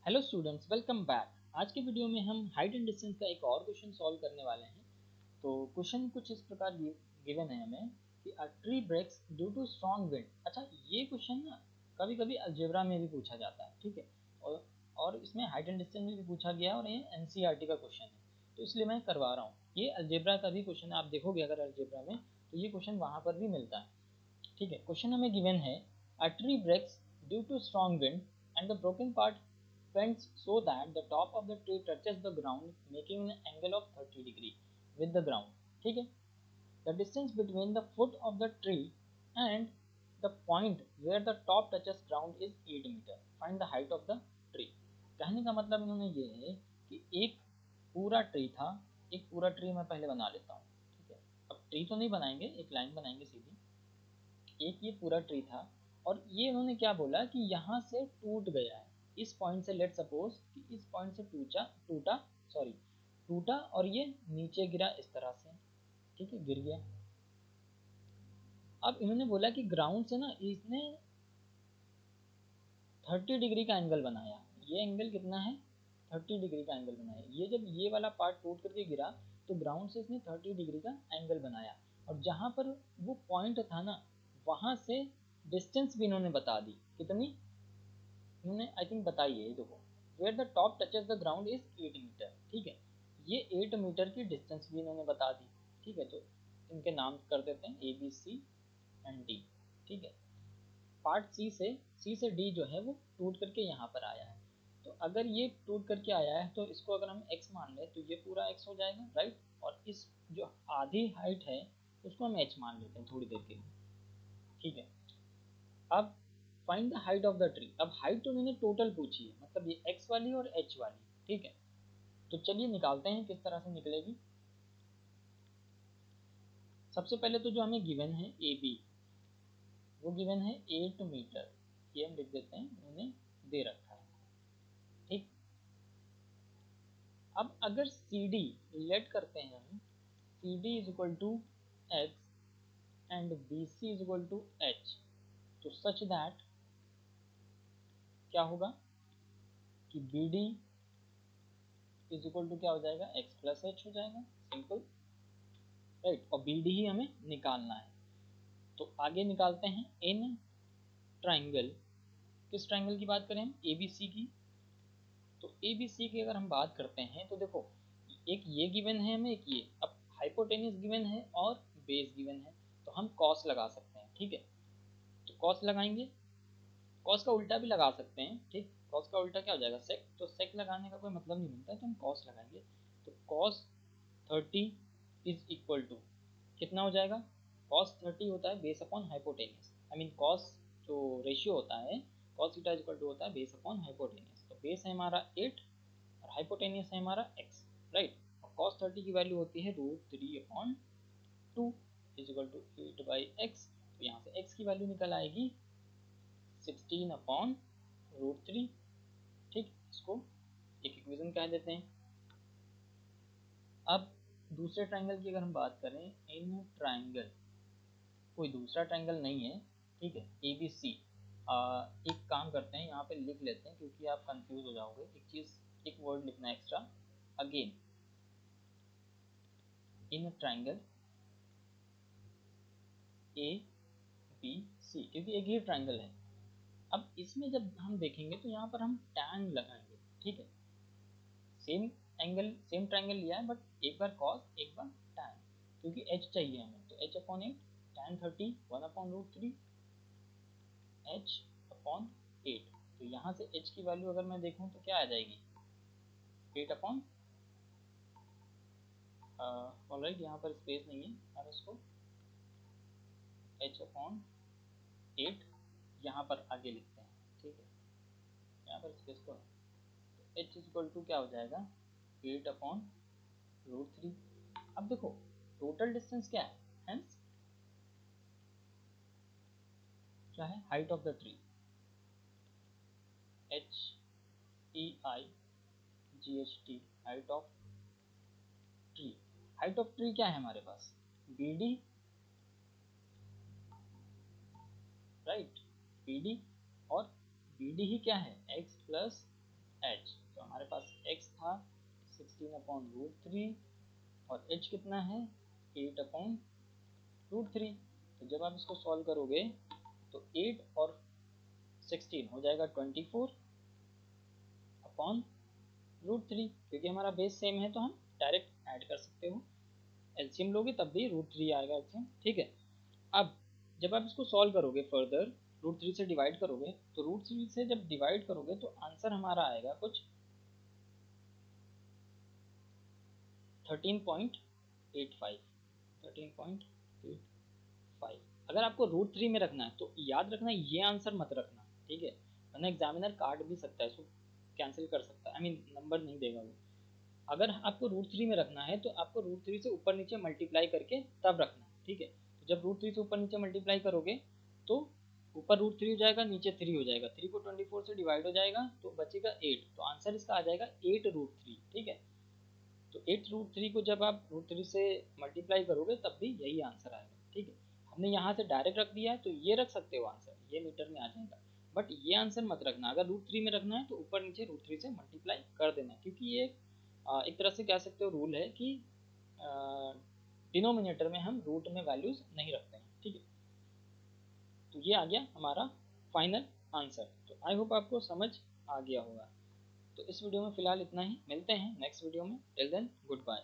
Hello students, welcome back. आज के video में हम हाइट एंड डिस्टेंस का एक और क्वेश्चन सॉल्व करने वाले हैं। तो क्वेश्चन कुछ इस प्रकार गिवन है हमें कि a tree breaks due to strong wind. अच्छा, ये क्वेश्चन ना कभी कभी अलजेब्रा में भी पूछा जाता है, ठीक है। और इसमें हाइट एंड डिस्टेंस में भी पूछा गया और ये एनसीईआरटी का क्वेश्चन है, तो इसलिए मैं करवा रहा हूँ। ये अलजेब्रा का भी क्वेश्चन आप देखोगे अगर अलजेब्रा में, तो ये क्वेश्चन वहाँ पर भी मिलता है, ठीक है। क्वेश्चन हमें गिवन है a tree breaks due to strong wind and the broken part bends so that the top of the tree touches the ground, making an angle of 30 degree with the ground, ठीक है। The distance between the foot of the tree and the point where the top touches ground is 8 meter. Find the height of the tree. कहने का मतलब इन्होंने ये है कि एक पूरा ट्री था, एक पूरा ट्री मैं पहले बना लेता हूँ, ठीक है। अब ट्री तो नहीं बनाएंगे, एक लाइन बनाएंगे सीधी। एक ये पूरा ट्री था और ये उन्होंने क्या बोला कि यहाँ से टूट गया है, इस पॉइंट से, लेट सपोज कि इस पॉइंट से टूटा और ये नीचे गिरा इस तरह से, ठीक है, गिर गया। अब इन्होंने बोला कि ग्राउंड से ना इसने 30 डिग्री का एंगल बनाया। ये एंगल कितना है? 30 डिग्री का एंगल बनाया। ये जब ये वाला पार्ट टूट करके गिरा तो ग्राउंड से इसने 30 डिग्री का एंगल बनाया, और जहाँ पर वो पॉइंट था ना, वहाँ से डिस्टेंस भी इन्होंने बता दी। कितनी इन्होंने आई थिंक बताई है, देखो, where the top touches the ground is 8 metre, ठीक है। ये 8 मीटर की डिस्टेंस भी इन्होंने बता दी, ठीक है। तो इनके नाम कर देते हैं A B C and D, ठीक है। पार्ट सी से डी जो है वो टूट करके यहाँ पर आया है। तो अगर ये टूट करके आया है तो इसको अगर हम x मान लें तो ये पूरा x हो जाएगा, राइट। और इस जो आधी हाइट है उसको हम h मान लेते हैं थोड़ी देर के लिए, ठीक है। अब find the height of the tree. अब हाइट तो मैंने टोटल पूछी है, मतलब ये x वाली और h वाली, ठीक है। तो चलिए निकालते हैं किस तरह से निकलेगी। सबसे पहले तो जो हमें गिवन है ए बी, वो गिवन है 8 मीटर, ये हम लिख देते हैं, उन्होंने दे रखा है, ठीक। अब अगर सी डी लेट करते हैं हम, C D is equal to x and B C is equal to h, तो सच दैट क्या होगा कि B D is equal to क्या हो जाएगा, एक्स प्लस एच हो जाएगा, सिंपल, राइट। और बी डी ही हमें निकालना है, तो आगे निकालते हैं इन ट्राइंगल। किस ट्राइंगल की बात करें हम? ए बी सी की। तो ए बी सी की अगर हम बात करते हैं तो देखो, एक ये गिवन है हमें, एक ये। अब हाइपोटेन्यूस गिवन है और बेस गिवन है, तो हम कॉस लगा सकते हैं, ठीक है। तो कॉस लगाएंगे, कॉस का उल्टा भी लगा सकते हैं, ठीक। कॉस का उल्टा क्या हो जाएगा, सेक। तो सेक लगाने का कोई मतलब नहीं बनता, तो हम कॉस लगाएंगे। तो कॉस 30 इज इक्वल टू कितना हो जाएगा? कॉस 30 होता है base upon hypotenuse, I mean cos जो रेशियो होता है, कॉस थीटा इक्वल टू होता है बेस अपॉन हाइपोटेनियस। तो बेस है हमारा 8 और हाइपोटेनियस है हमारा x, राइट। और कॉस 30 की वैल्यू होती है √3/2 इज इक्वल टू 8/x। तो यहाँ से x की वैल्यू निकल आएगी 16/√3, ठीक। इसको एक इक्वेशन कह देते हैं। अब दूसरे ट्राइंगल की अगर हम बात करें, इन ट्राइंगल, कोई दूसरा ट्राइंगल नहीं है, ठीक है, ए बी सी। एक काम करते हैं, यहाँ पे लिख लेते हैं क्योंकि आप कंफ्यूज हो जाओगे। एक चीज़, एक वर्ड लिखना extra, again in triangle A B C, क्योंकि एक ही ट्राइंगल है। अब इसमें जब हम देखेंगे तो यहाँ पर हम टैन लगाएंगे, ठीक है। सेम एंगल, सेम ट्राइंगल लिया है, बट एक बार कॉस एक बार टैन, क्योंकि एच चाहिए हमें। तो h/8 टैन 30 1/√3 h/8। तो यहाँ से h की वैल्यू अगर मैं देखूँ तो क्या आ जाएगी, 8 ऑलराइट, यहाँ पर स्पेस नहीं है, अब इसको h/8 यहाँ पर आगे लिखते हैं, ठीक है। यहाँ पर स्पेस तो h इज इक्वल टू क्या हो जाएगा, 8/√3। अब देखो टोटल डिस्टेंस क्या है, हेंस क्या है, height of the tree, HEIGHT, height of tree. Height of tree क्या है हमारे पास, BD, राइट, BD। और BD ही क्या है, x प्लस h। तो हमारे पास x था 16/√3 और h कितना है 8/√3। तो जब आप इसको सॉल्व करोगे तो 8 और 16 हो जाएगा 24/√3। क्योंकि हमारा बेस सेम है तो हम डायरेक्ट ऐड कर सकते हो, एलसीएम लोगे तब भी √3 आएगा एलसीएम, ठीक है। अब जब आप इसको सॉल्व करोगे फर्दर, √3 से डिवाइड करोगे, तो √3 से जब डिवाइड करोगे तो आंसर हमारा आएगा कुछ 13.85। 13.85। अगर आपको √3 में रखना है तो याद रखना ये आंसर मत रखना, ठीक है, वरना एग्जामिनर काट भी सकता है, इसको कैंसिल कर सकता है, आई मीन नंबर नहीं देगा वो। अगर आपको √3 में रखना है तो आपको √3 से ऊपर नीचे मल्टीप्लाई करके तब रखना है, ठीक है। तो जब √3 से ऊपर नीचे मल्टीप्लाई करोगे तो ऊपर √3 हो जाएगा, नीचे 3 हो जाएगा, 3 को 24 से डिवाइड हो जाएगा तो बचेगा 8। तो आंसर इसका आ जाएगा 8√3, ठीक है। तो 8√3 को जब आप √3 से मल्टीप्लाई करोगे तब भी यही आंसर आएगा, ठीक है। हमने यहाँ से डायरेक्ट रख दिया है तो ये रख सकते हो आंसर, ये मीटर में आ जाएगा, बट ये आंसर मत रखना। अगर √3 में रखना है तो ऊपर नीचे √3 से मल्टीप्लाई कर देना, क्योंकि ये एक तरह से कह सकते हो रूल है कि डिनोमिनेटर में हम रूट में वैल्यूज नहीं रखते हैं, ठीक है। तो ये आ गया हमारा फाइनल आंसर। तो आई होप आपको समझ आ गया होगा। तो इस वीडियो में फिलहाल इतना ही, मिलते हैं नेक्स्ट वीडियो में। Till then good bye.